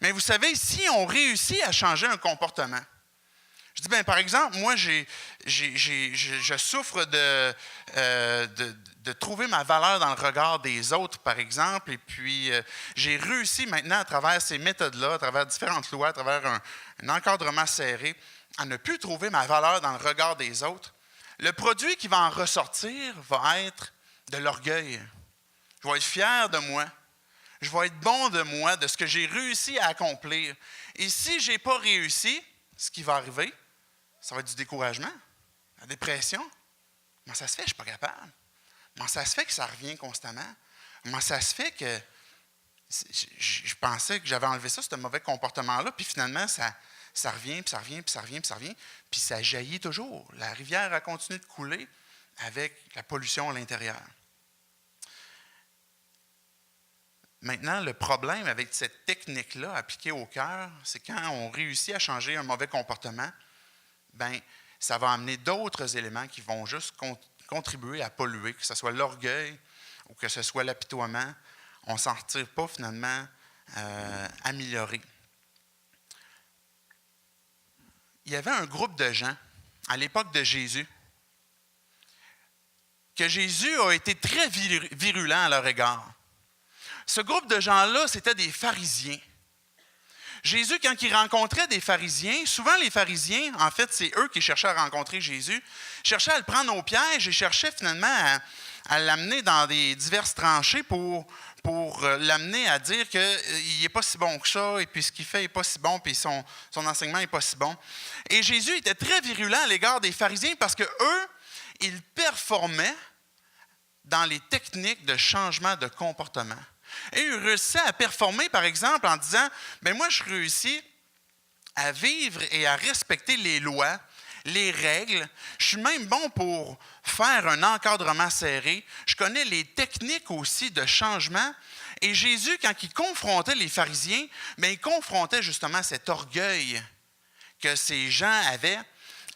Mais vous savez, si on réussit à changer un comportement, Je dis, par exemple, moi, je souffre de trouver ma valeur dans le regard des autres, par exemple, et puis j'ai réussi maintenant, à travers ces méthodes-là, à travers différentes lois, à travers un encadrement serré, à ne plus trouver ma valeur dans le regard des autres. Le produit qui va en ressortir va être de l'orgueil. Je vais être fier de moi. Je vais être bon de moi, de ce que j'ai réussi à accomplir. Et si je n'ai pas réussi, ce qui va arriver, ça va être du découragement, la dépression. Comment ça se fait que je ne suis pas capable? Comment ça se fait que ça revient constamment? Comment ça se fait que je pensais que j'avais enlevé ça, ce mauvais comportement-là, puis finalement, ça revient, puis ça revient, puis ça revient, puis ça revient, puis ça jaillit toujours. La rivière a continué de couler avec la pollution à l'intérieur. Maintenant, le problème avec cette technique-là appliquée au cœur, c'est quand on réussit à changer un mauvais comportement, ça va amener d'autres éléments qui vont juste contribuer à polluer, que ce soit l'orgueil ou que ce soit l'apitoiement. On ne s'en retire pas finalement amélioré. Il y avait un groupe de gens à l'époque de Jésus que Jésus a été très virulent à leur égard. Ce groupe de gens-là, c'était des pharisiens. Jésus, quand il rencontrait des pharisiens, souvent les pharisiens, en fait, c'est eux qui cherchaient à rencontrer Jésus, cherchaient à le prendre au piège et cherchaient finalement à l'amener dans des diverses tranchées pour l'amener à dire qu'il n'est pas si bon que ça, et puis ce qu'il fait n'est pas si bon, puis son enseignement n'est pas si bon. Et Jésus était très virulent à l'égard des pharisiens parce qu'eux, ils performaient dans les techniques de changement de comportement. Et il réussit à performer, par exemple, en disant, moi, je réussis à vivre et à respecter les lois, les règles. Je suis même bon pour faire un encadrement serré. Je connais les techniques aussi de changement. Et Jésus, quand il confrontait les pharisiens, il confrontait justement cet orgueil que ces gens avaient,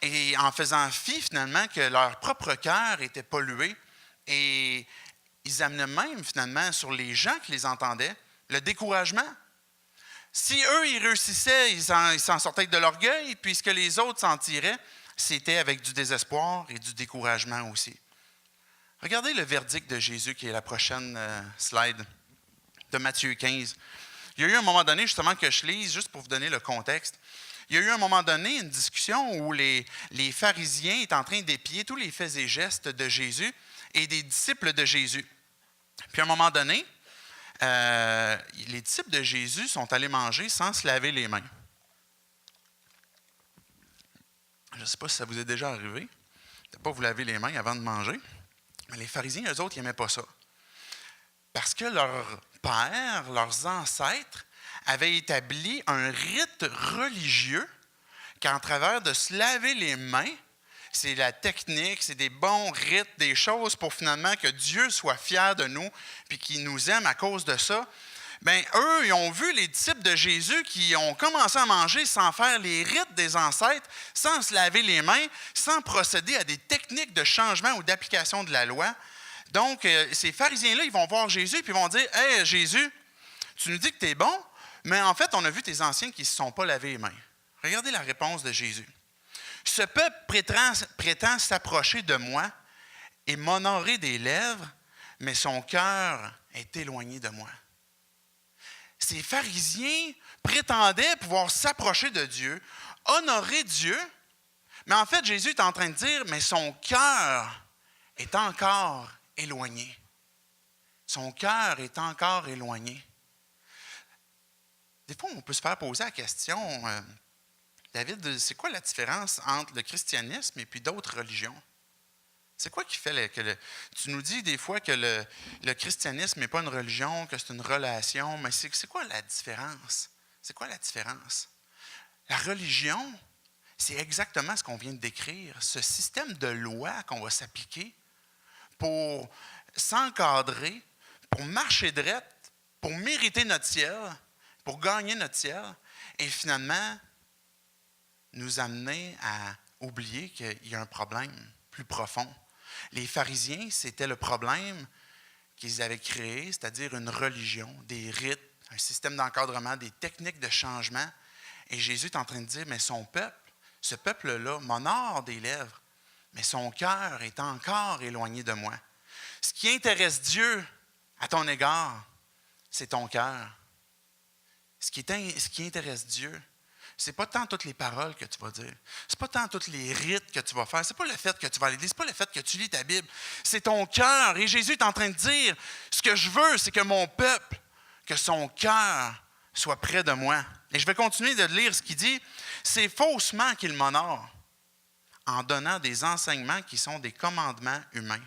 et en faisant fi, finalement, que leur propre cœur était pollué. Et ils amenaient même, finalement, sur les gens qui les entendaient, le découragement. Si eux, ils réussissaient, ils s'en sortaient avec de l'orgueil, puis ce que les autres s'en tiraient, c'était avec du désespoir et du découragement aussi. Regardez le verdict de Jésus, qui est la prochaine slide, de Matthieu 15. Il y a eu un moment donné, justement, que je lise, juste pour vous donner le contexte. Il y a eu un moment donné une discussion où les pharisiens étaient en train d'épier tous les faits et gestes de Jésus et des disciples de Jésus. Puis à un moment donné, les disciples de Jésus sont allés manger sans se laver les mains. Je ne sais pas si ça vous est déjà arrivé, de ne pas vous laver les mains avant de manger. Mais les pharisiens, eux autres, ils n'aimaient pas ça. Parce que leurs pères, leurs ancêtres, avaient établi un rite religieux qu'en travers de se laver les mains, c'est la technique, c'est des bons rites, des choses pour finalement que Dieu soit fier de nous puis qu'il nous aime à cause de ça. Eux, ils ont vu les disciples de Jésus qui ont commencé à manger sans faire les rites des ancêtres, sans se laver les mains, sans procéder à des techniques de changement ou d'application de la loi. Donc, ces pharisiens-là, ils vont voir Jésus puis ils vont dire « Hey, Jésus, tu nous dis que tu es bon, mais en fait, on a vu tes anciens qui ne se sont pas lavés les mains. » Regardez la réponse de Jésus. « Ce peuple prétend s'approcher de moi et m'honorer des lèvres, mais son cœur est éloigné de moi. » Ces pharisiens prétendaient pouvoir s'approcher de Dieu, honorer Dieu, mais en fait, Jésus est en train de dire, mais son cœur est encore éloigné. Son cœur est encore éloigné. Des fois, on peut se faire poser la question, David, c'est quoi la différence entre le christianisme et puis d'autres religions? C'est quoi qui fait tu nous dis des fois que le christianisme n'est pas une religion, que c'est une relation, mais c'est quoi la différence? C'est quoi la différence? La religion, c'est exactement ce qu'on vient de décrire, ce système de loi qu'on va s'appliquer pour s'encadrer, pour marcher droit, pour mériter notre ciel, pour gagner notre ciel, et finalement nous amener à oublier qu'il y a un problème plus profond. Les pharisiens, c'était le problème qu'ils avaient créé, c'est-à-dire une religion, des rites, un système d'encadrement, des techniques de changement. Et Jésus est en train de dire, mais son peuple, Ce peuple-là m'honore des lèvres, mais son cœur est encore éloigné de moi. » Ce qui intéresse Dieu à ton égard, c'est ton cœur. Ce qui intéresse Dieu, c'est pas tant toutes les paroles que tu vas dire. C'est pas tant tous les rites que tu vas faire. C'est pas le fait que tu vas à l'église. C'est pas le fait que tu lis ta Bible. C'est ton cœur. Et Jésus est en train de dire, ce que je veux, c'est que mon peuple, que son cœur soit près de moi. Et je vais continuer de lire ce qu'il dit. C'est faussement qu'il m'honore en donnant des enseignements qui sont des commandements humains.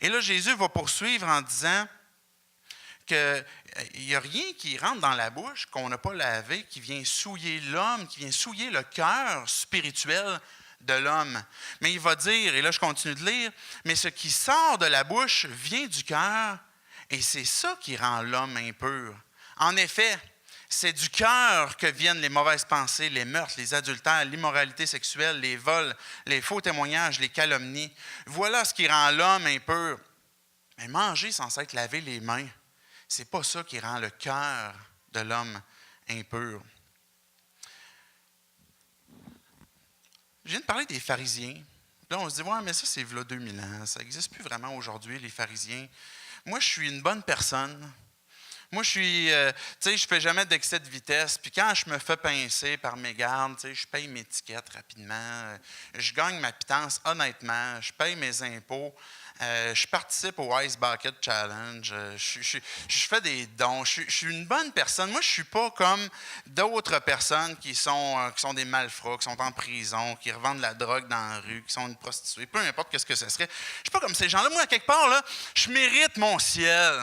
Et là, Jésus va poursuivre en disant qu'il n'y a rien qui rentre dans la bouche qu'on n'a pas lavé, qui vient souiller l'homme, qui vient souiller le cœur spirituel de l'homme. Mais il va dire, et là je continue de lire, mais ce qui sort de la bouche vient du cœur, et c'est ça qui rend l'homme impur. En effet, c'est du cœur que viennent les mauvaises pensées, les meurtres, les adultères, l'immoralité sexuelle, les vols, les faux témoignages, les calomnies. Voilà ce qui rend l'homme impur. Mais manger sans s'être lavé les mains, c'est pas ça qui rend le cœur de l'homme impur. Je viens de parler des pharisiens. Là, on se dit, ouais, mais ça, c'est v'là 2000 ans. Ça n'existe plus vraiment aujourd'hui, les pharisiens. Moi, je suis une bonne personne. Moi, je suis, je ne fais jamais d'excès de vitesse. Puis quand je me fais pincer par mes gardes, je paye mes tickets rapidement. Je gagne ma pitance honnêtement. Je paye mes impôts. Je participe au Ice Bucket Challenge. Je fais des dons. Je suis une bonne personne. Moi, je ne suis pas comme d'autres personnes qui sont des malfrats, qui sont en prison, qui revendent de la drogue dans la rue, qui sont une prostituée. Peu importe ce que ce serait. Je ne suis pas comme ces gens-là. Moi, à quelque part, là, je mérite mon ciel.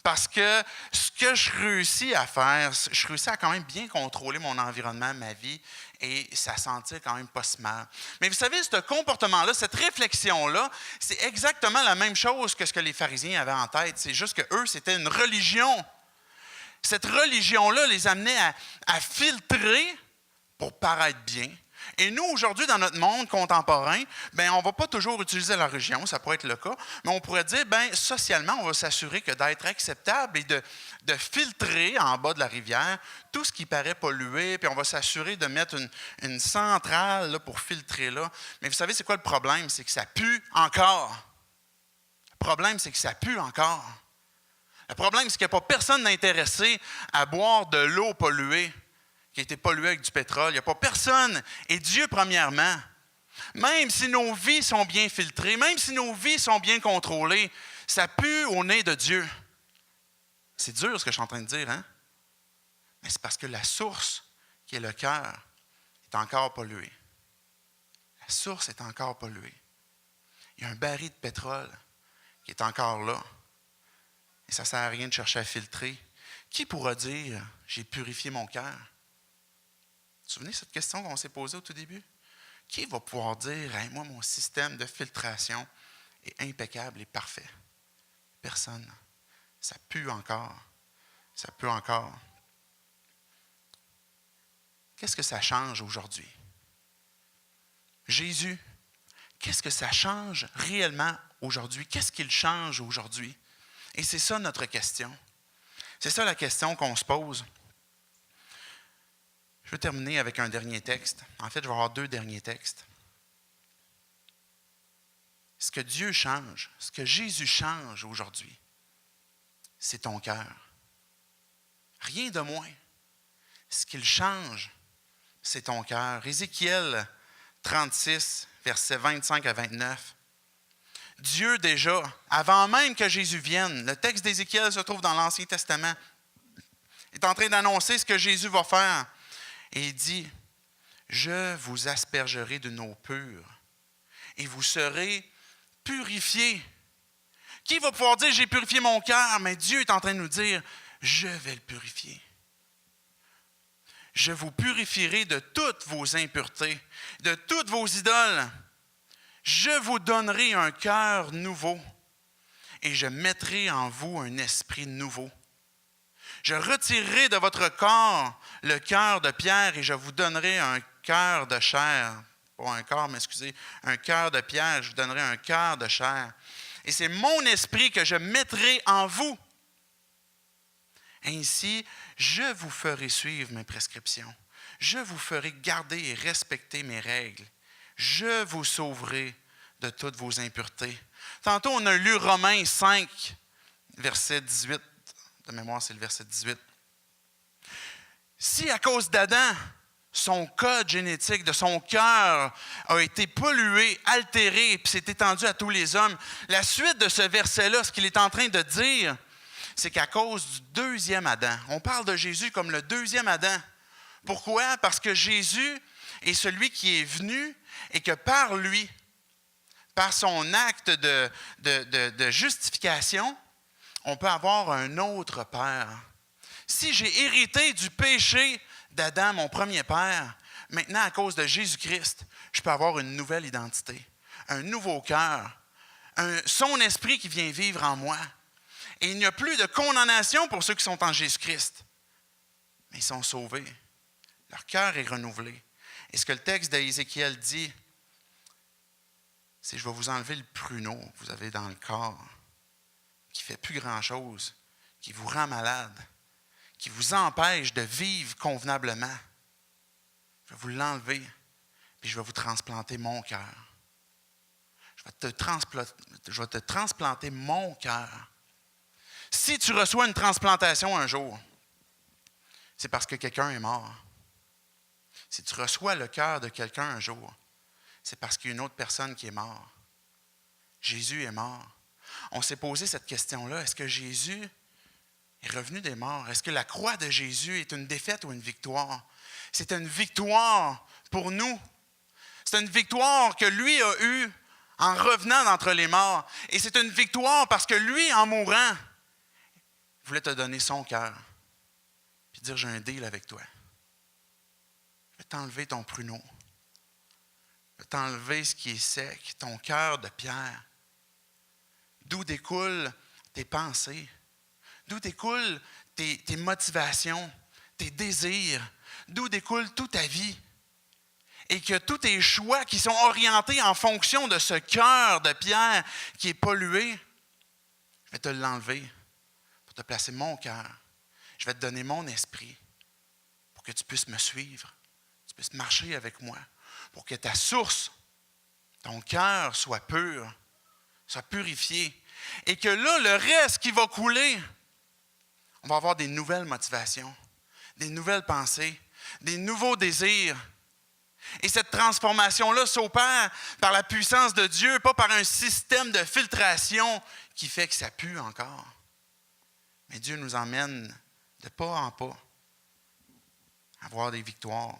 Parce que ce que je réussis à faire, je réussis à quand même bien contrôler mon environnement, ma vie, et ça sentit quand même pas si mal. Mais vous savez, ce comportement-là, cette réflexion-là, c'est exactement la même chose que ce que les pharisiens avaient en tête. C'est juste qu'eux, c'était une religion. Cette religion-là les amenait à filtrer pour paraître bien. Et nous, aujourd'hui, dans notre monde contemporain, on ne va pas toujours utiliser la religion, ça pourrait être le cas, mais on pourrait dire, socialement, on va s'assurer que d'être acceptable et de filtrer en bas de la rivière tout ce qui paraît pollué, puis on va s'assurer de mettre une centrale là, pour filtrer là. Mais vous savez, c'est quoi le problème? C'est que ça pue encore. Le problème, c'est que ça pue encore. Le problème, c'est qu'il n'y a pas personne d'intéressé à boire de l'eau polluée, qui a été pollué avec du pétrole. Il n'y a pas personne. Et Dieu, premièrement, même si nos vies sont bien filtrées, même si nos vies sont bien contrôlées, ça pue au nez de Dieu. C'est dur ce que je suis en train de dire, hein? Mais c'est parce que la source, qui est le cœur, est encore polluée. La source est encore polluée. Il y a un baril de pétrole qui est encore là. Et ça ne sert à rien de chercher à filtrer. Qui pourra dire « j'ai purifié mon cœur » ? Vous vous souvenez de cette question qu'on s'est posée au tout début? Qui va pouvoir dire hey, « moi, mon système de filtration est impeccable et parfait » ? Personne. Ça pue encore. Ça pue encore. Qu'est-ce que ça change aujourd'hui? Jésus, qu'est-ce que ça change réellement aujourd'hui? Qu'est-ce qu'il change aujourd'hui? Et c'est ça notre question. C'est ça la question qu'on se pose. Je vais terminer avec un dernier texte. En fait, je vais avoir 2 derniers textes. Ce que Dieu change, ce que Jésus change aujourd'hui, c'est ton cœur. Rien de moins. Ce qu'il change, c'est ton cœur. Ézéchiel 36, versets 25 à 29. Dieu déjà, avant même que Jésus vienne, le texte d'Ézéchiel se trouve dans l'Ancien Testament, est en train d'annoncer ce que Jésus va faire. Et il dit, « Je vous aspergerai d'une eau pure et vous serez purifiés. » Qui va pouvoir dire, « J'ai purifié mon cœur » Mais Dieu est en train de nous dire, « Je vais le purifier. » Je vous purifierai de toutes vos impuretés, de toutes vos idoles. Je vous donnerai un cœur nouveau et je mettrai en vous un esprit nouveau. Je retirerai de votre corps le cœur de pierre et je vous donnerai un cœur de chair. Pas un corps, mais excusez, un cœur de pierre, je vous donnerai un cœur de chair. Et c'est mon esprit que je mettrai en vous. Ainsi, je vous ferai suivre mes prescriptions. Je vous ferai garder et respecter mes règles. Je vous sauverai de toutes vos impuretés. Tantôt, on a lu Romains 5, verset 18. De mémoire, c'est le verset 18. Si à cause d'Adam, son code génétique de son cœur a été pollué, altéré, puis s'est étendu à tous les hommes, la suite de ce verset-là, ce qu'il est en train de dire, c'est qu'à cause du deuxième Adam, on parle de Jésus comme le deuxième Adam. Pourquoi? Parce que Jésus est celui qui est venu et que par lui, par son acte de justification, on peut avoir un autre Père. Si j'ai hérité du péché d'Adam, mon premier père, maintenant, à cause de Jésus-Christ, je peux avoir une nouvelle identité, un nouveau cœur, son esprit qui vient vivre en moi. Et il n'y a plus de condamnation pour ceux qui sont en Jésus-Christ. Mais ils sont sauvés. Leur cœur est renouvelé. Et ce que le texte d'Ézéchiel dit, c'est « Je vais vous enlever le pruneau que vous avez dans le corps, qui ne fait plus grand-chose, qui vous rend malade, qui vous empêche de vivre convenablement. Je vais vous l'enlever, puis je vais vous transplanter mon cœur. Je vais te transplanter mon cœur. » Si tu reçois une transplantation un jour, c'est parce que quelqu'un est mort. Si tu reçois le cœur de quelqu'un un jour, c'est parce qu'il y a une autre personne qui est morte. Jésus est mort. On s'est posé cette question-là. Est-ce que Jésus est revenu des morts? Est-ce que la croix de Jésus est une défaite ou une victoire? C'est une victoire pour nous. C'est une victoire que lui a eue en revenant d'entre les morts. Et c'est une victoire parce que lui, en mourant, il voulait te donner son cœur. Puis dire, j'ai un deal avec toi. Je vais t'enlever ton pruneau. Je vais t'enlever ce qui est sec, ton cœur de pierre. D'où découlent tes pensées. D'où découlent tes motivations, tes désirs. D'où découle toute ta vie. Et que tous tes choix qui sont orientés en fonction de ce cœur de pierre qui est pollué, je vais te l'enlever pour te placer mon cœur. Je vais te donner mon esprit pour que tu puisses me suivre, tu puisses marcher avec moi, pour que ta source, ton cœur soit pur, soit purifié. Et que là, le reste qui va couler, on va avoir des nouvelles motivations, des nouvelles pensées, des nouveaux désirs. Et cette transformation-là s'opère par la puissance de Dieu, pas par un système de filtration qui fait que ça pue encore. Mais Dieu nous emmène de pas en pas à avoir des victoires.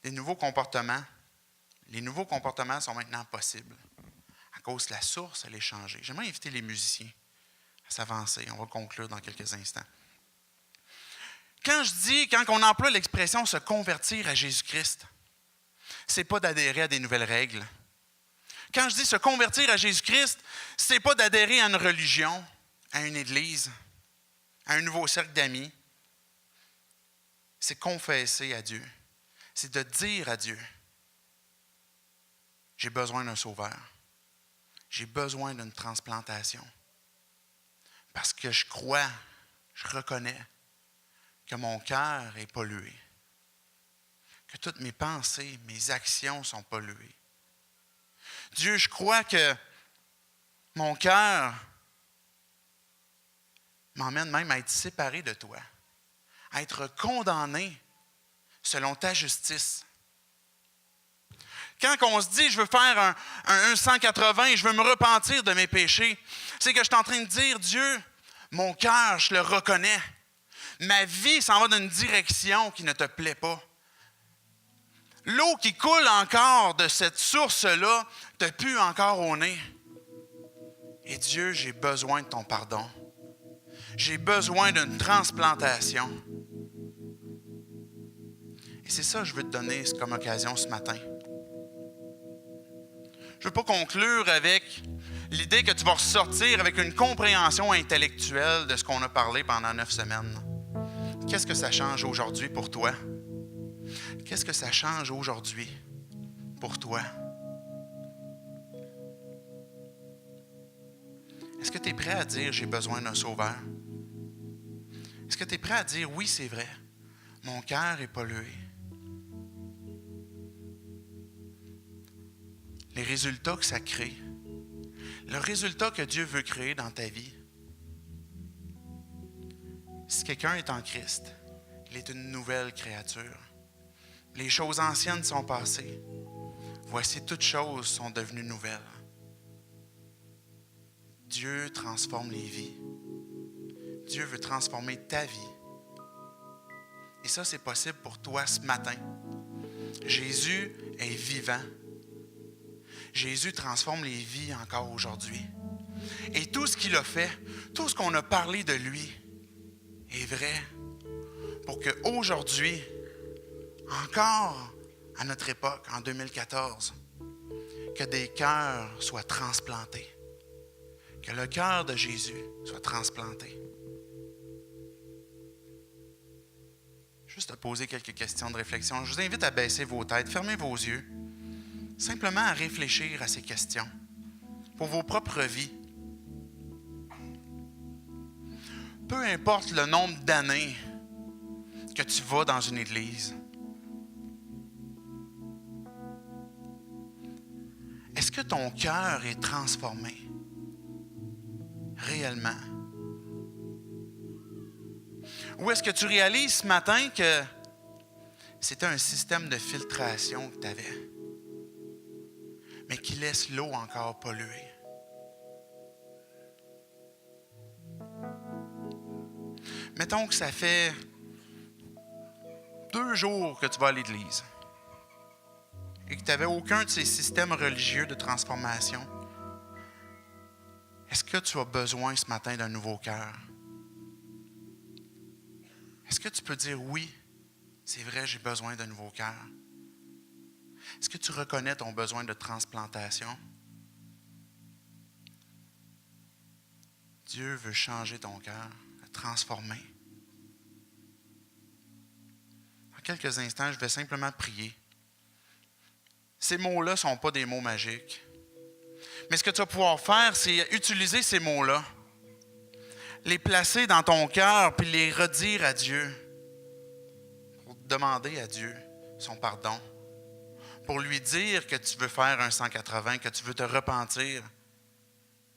Les nouveaux comportements sont maintenant possibles à cause de la source, elle est changée. J'aimerais inviter les musiciens à s'avancer. On va conclure dans quelques instants. Quand on emploie l'expression « se convertir à Jésus-Christ », ce n'est pas d'adhérer à des nouvelles règles. Quand je dis « se convertir à Jésus-Christ », ce n'est pas d'adhérer à une religion, à une église, à un nouveau cercle d'amis. C'est confesser à Dieu. C'est de dire à Dieu, j'ai besoin d'un sauveur. J'ai besoin d'une transplantation. Parce que je crois, je reconnais que mon cœur est pollué. Que toutes mes pensées, mes actions sont polluées. Dieu, je crois que mon cœur m'emmène même à être séparé de toi, à être condamné selon ta justice. Quand on se dit, je veux faire un 180, je veux me repentir de mes péchés, c'est que je suis en train de dire, Dieu, mon cœur, je le reconnais. Ma vie s'en va dans une direction qui ne te plaît pas. L'eau qui coule encore de cette source-là te pue encore au nez. Et Dieu, j'ai besoin de ton pardon. J'ai besoin d'une transplantation. Et c'est ça que je veux te donner comme occasion ce matin. Je ne veux pas conclure avec l'idée que tu vas ressortir avec une compréhension intellectuelle de ce qu'on a parlé pendant 9 semaines. Qu'est-ce que ça change aujourd'hui pour toi? Qu'est-ce que ça change aujourd'hui pour toi? Est-ce que tu es prêt à dire « J'ai besoin d'un sauveur » ? Est-ce que tu es prêt à dire « Oui, c'est vrai, mon cœur est pollué ». Les résultats que ça crée, le résultat que Dieu veut créer dans ta vie, si quelqu'un est en Christ, il est une nouvelle créature. Les choses anciennes sont passées. Voici, toutes choses sont devenues nouvelles. Dieu transforme les vies. Dieu veut transformer ta vie. Et ça, c'est possible pour toi ce matin. Jésus est vivant. Jésus transforme les vies encore aujourd'hui. Et tout ce qu'il a fait, tout ce qu'on a parlé de lui est vrai pour qu'aujourd'hui, encore à notre époque, en 2014, que des cœurs soient transplantés. Que le cœur de Jésus soit transplanté. Juste à poser quelques questions de réflexion. Je vous invite à baisser vos têtes, fermez vos yeux. Simplement à réfléchir à ces questions pour vos propres vies. Peu importe le nombre d'années que tu vas dans une église, est-ce que ton cœur est transformé réellement? Ou est-ce que tu réalises ce matin que c'était un système de filtration que tu avais, mais qui laisse l'eau encore polluée? Mettons que ça fait 2 jours que tu vas à l'église et que tu n'avais aucun de ces systèmes religieux de transformation. Est-ce que tu as besoin ce matin d'un nouveau cœur? Est-ce que tu peux dire oui, c'est vrai, j'ai besoin d'un nouveau cœur? Est-ce que tu reconnais ton besoin de transplantation? Dieu veut changer ton cœur, le transformer. Dans quelques instants, je vais simplement prier. Ces mots-là ne sont pas des mots magiques. Mais ce que tu vas pouvoir faire, c'est utiliser ces mots-là, les placer dans ton cœur, puis les redire à Dieu, pour demander à Dieu son pardon, pour lui dire que tu veux faire un 180, que tu veux te repentir,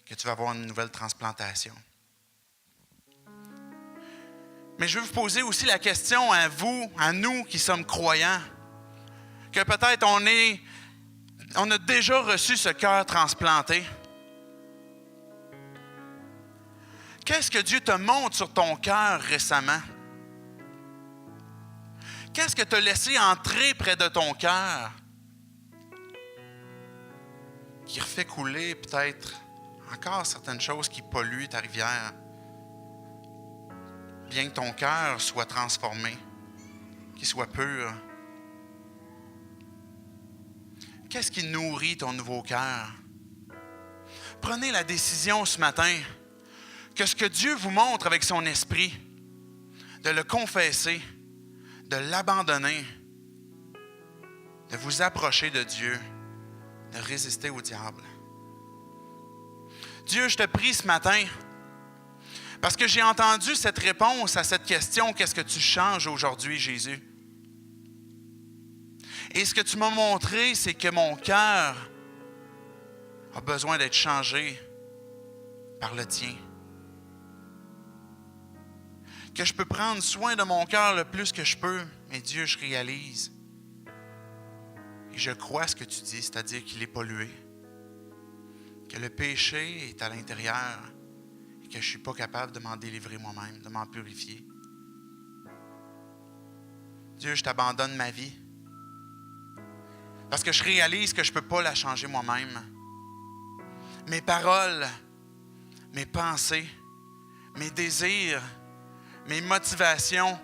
que tu vas avoir une nouvelle transplantation. Mais je veux vous poser aussi la question à vous, à nous qui sommes croyants, que peut-être on a déjà reçu ce cœur transplanté. Qu'est-ce que Dieu te montre sur ton cœur récemment? Qu'est-ce que tu as laissé entrer près de ton cœur qui refait couler peut-être encore certaines choses qui polluent ta rivière, bien que ton cœur soit transformé, qu'il soit pur? Qu'est-ce qui nourrit ton nouveau cœur? Prenez la décision ce matin que ce que Dieu vous montre avec son esprit, de le confesser, de l'abandonner, de vous approcher de Dieu, de résister au diable. Dieu, je te prie ce matin, parce que j'ai entendu cette réponse à cette question, qu'est-ce que tu changes aujourd'hui, Jésus? Et ce que tu m'as montré, c'est que mon cœur a besoin d'être changé par le tien. Que je peux prendre soin de mon cœur le plus que je peux, mais Dieu, je réalise. Et je crois ce que tu dis, c'est-à-dire qu'il est pollué. Que le péché est à l'intérieur et que je ne suis pas capable de m'en délivrer moi-même, de m'en purifier. Dieu, je t'abandonne ma vie. Parce que je réalise que je ne peux pas la changer moi-même. Mes paroles, mes pensées, mes désirs, mes motivations.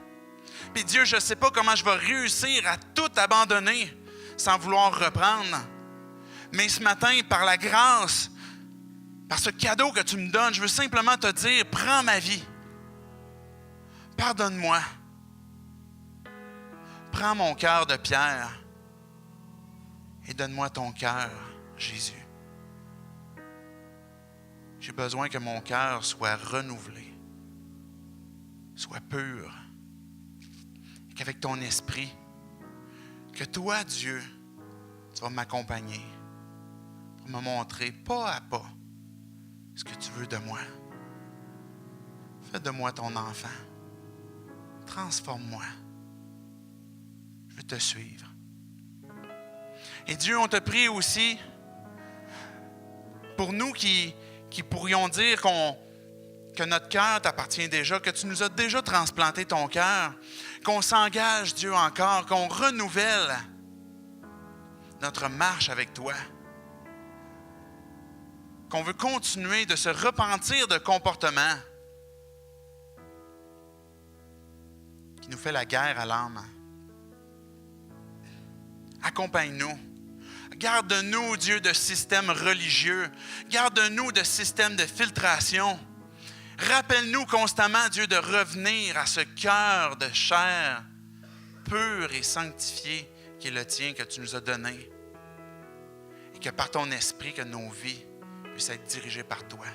Puis Dieu, je ne sais pas comment je vais réussir à tout abandonner sans vouloir reprendre. Mais ce matin, par la grâce, par ce cadeau que tu me donnes, je veux simplement te dire, prends ma vie. Pardonne-moi. Prends mon cœur de pierre et donne-moi ton cœur, Jésus. J'ai besoin que mon cœur soit renouvelé, soit pur, et qu'avec ton esprit, que toi, Dieu, tu vas m'accompagner pour me montrer pas à pas ce que tu veux de moi. Fais de moi ton enfant. Transforme-moi. Je veux te suivre. Et Dieu, on te prie aussi pour nous qui pourrions dire que notre cœur t'appartient déjà, que tu nous as déjà transplanté ton cœur, qu'on s'engage, Dieu, encore, qu'on renouvelle notre marche avec toi, qu'on veut continuer de se repentir de comportements qui nous fait la guerre à l'âme. Accompagne-nous. Garde-nous, Dieu, de systèmes religieux. Garde-nous de systèmes de filtration. Rappelle-nous constamment, Dieu, de revenir à ce cœur de chair pur et sanctifié qui est le tien, que tu nous as donné. Et que par ton esprit, que nos vies puissent être dirigées par toi.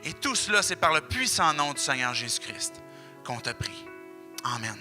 Et tout cela, c'est par le puissant nom du Seigneur Jésus-Christ qu'on te prie. Amen.